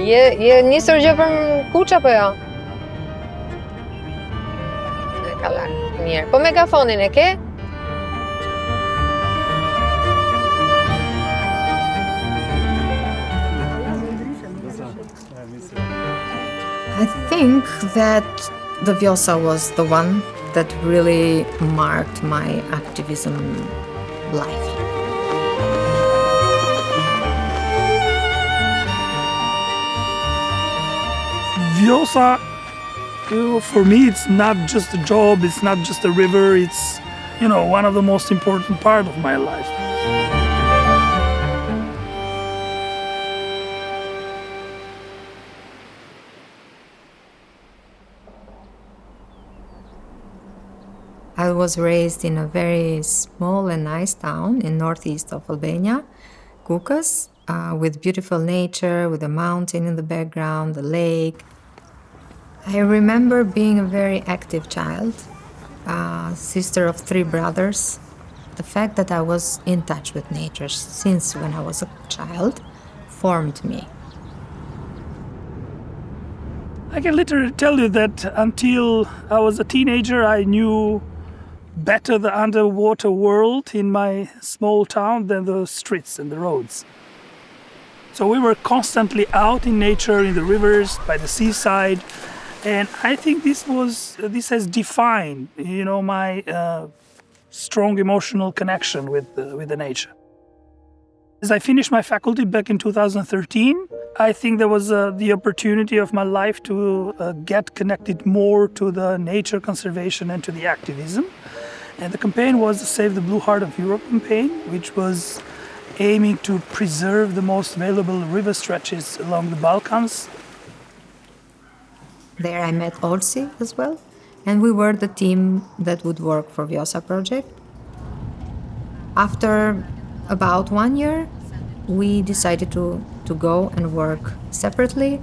Je nisur gjë për kuç apo jo? E ka lak. Mirë. Po megafonin e ke? I think that the Vjosa was the one that really marked my activism life. Vjosa, for me, it's not just a job, it's not just a river, it's, one of the most important part of my life. I was raised in a very small and nice town in northeast of Albania, Kukas, with beautiful nature, with a mountain in the background, the lake. I remember being a very active child, sister of 3 brothers. The fact that I was in touch with nature since when I was a child formed me. I can literally tell you that until I was a teenager, I knew better the underwater world in my small town than the streets and the roads. So we were constantly out in nature, in the rivers, by the seaside, and I think this has defined, my strong emotional connection with the nature. As I finished my faculty back in 2013, I think there was the opportunity of my life to get connected more to the nature conservation and to the activism. And the campaign was the Save the Blue Heart of Europe campaign, which was aiming to preserve the most valuable river stretches along the Balkans. There I met Olsi as well, and we were the team that would work for Vjosa project. After about 1 year, we decided to go and work separately,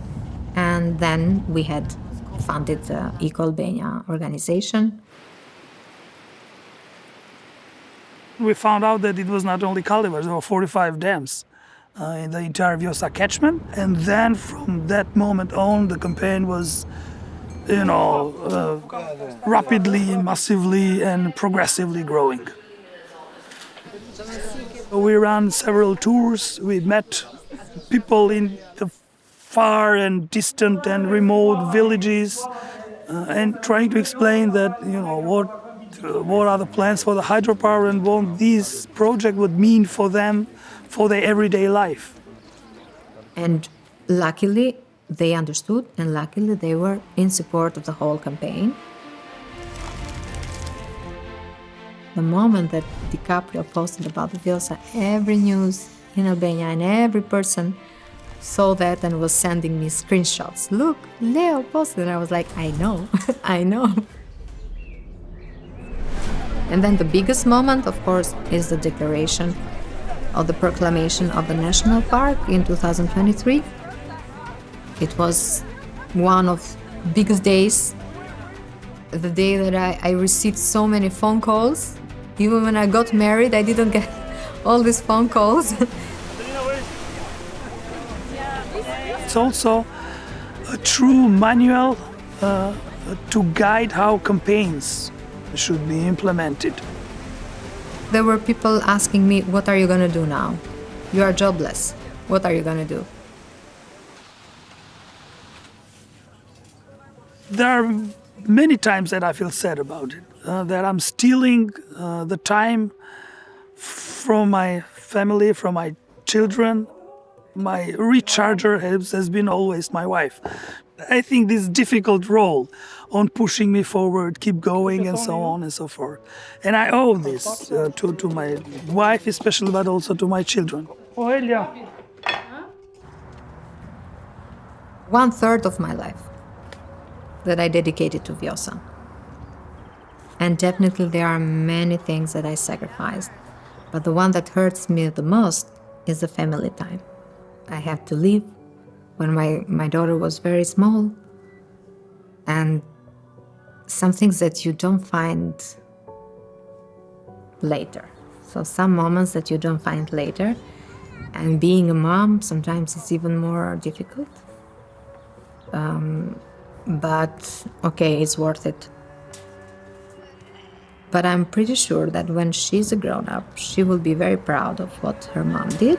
and then we had funded the EcoAlbania organization. We found out that it was not only cultivars, there were 45 dams in the entire Vjosa catchment. And then from that moment on, the campaign was, rapidly, massively, and progressively growing. We ran several tours. We met people in the far and distant and remote villages and trying to explain that, what are the plans for the hydropower and what this project would mean for them, for their everyday life. And luckily, they understood, and luckily they were in support of the whole campaign. The moment that DiCaprio posted about the Vjosa, every news in Albania and every person saw that and was sending me screenshots. Look, Leo posted, and I was like, I know, I know. And then the biggest moment, of course, is the declaration of the proclamation of the national park in 2023. It was one of the biggest days, the day that I received so many phone calls. Even when I got married, I didn't get all these phone calls. It's also a true manual to guide how campaigns should be implemented. There were people asking me, what are you going to do now? You are jobless. What are you going to do? There are many times that I feel sad about it, that I'm stealing the time from my family, from my children. My recharger has been always my wife. I think this difficult role on pushing me forward, keep going, and so on and so forth. And I owe this to my wife especially, but also to my children. Oh, Helia. 1/3 of my life that I dedicated to Vjosa. And definitely there are many things that I sacrificed. But the one that hurts me the most is the family time. I had to leave when my daughter was very small. And some things that you don't find later. So some moments that you don't find later. And being a mom sometimes is even more difficult. But okay, it's worth it. But I'm pretty sure that when she's a grown-up, she will be very proud of what her mom did.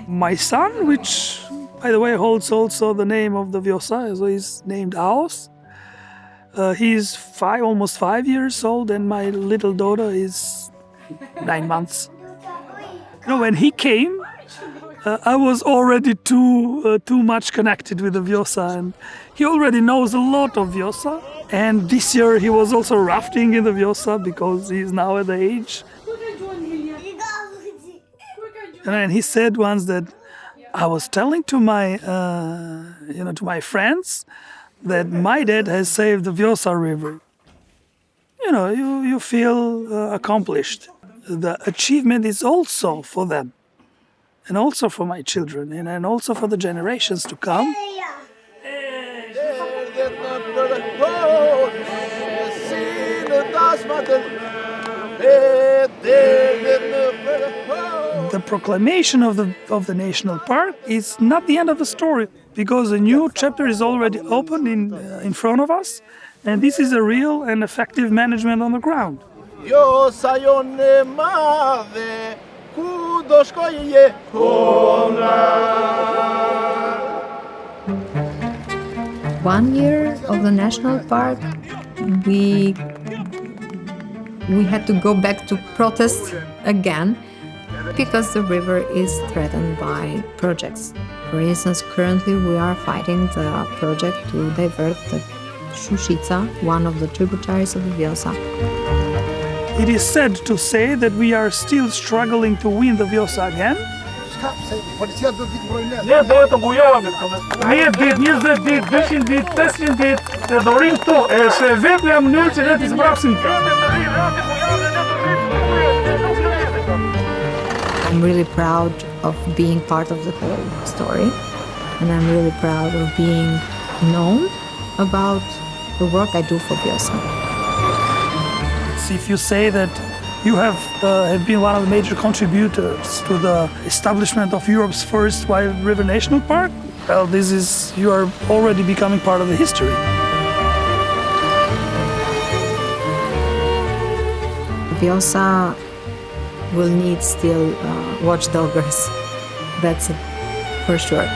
My son, which, by the way, holds also the name of the Vjosa, so he's named Aus. He's almost 5 years old, and my little daughter is 9 months. You know, when he came, I was already too much connected with the Vjosa, and he already knows a lot of Vjosa. And this year he was also rafting in the Vjosa because he's now at the age. And he said once that I was telling to my, to my friends that my dad has saved the Vjosa River. You know, you feel accomplished. The achievement is also for them, and also for my children, and also for the generations to come. The proclamation of the national park is not the end of the story, because a new chapter is already open in front of us, and this is a real and effective management on the ground. One year of the national park, we had to go back to protest again because the river is threatened by projects. For instance, currently we are fighting the project to divert the Shushica, one of the tributaries of the Vjosa. It is sad to say that we are still struggling to win the Vjosa again. I'm really proud of being part of the whole story, and I'm really proud of being known about the work I do for Vjosa. If you say that you have been one of the major contributors to the establishment of Europe's first wild river national park, well, you are already becoming part of the history. Vjosa will need still watchdoggers, that's it, for sure.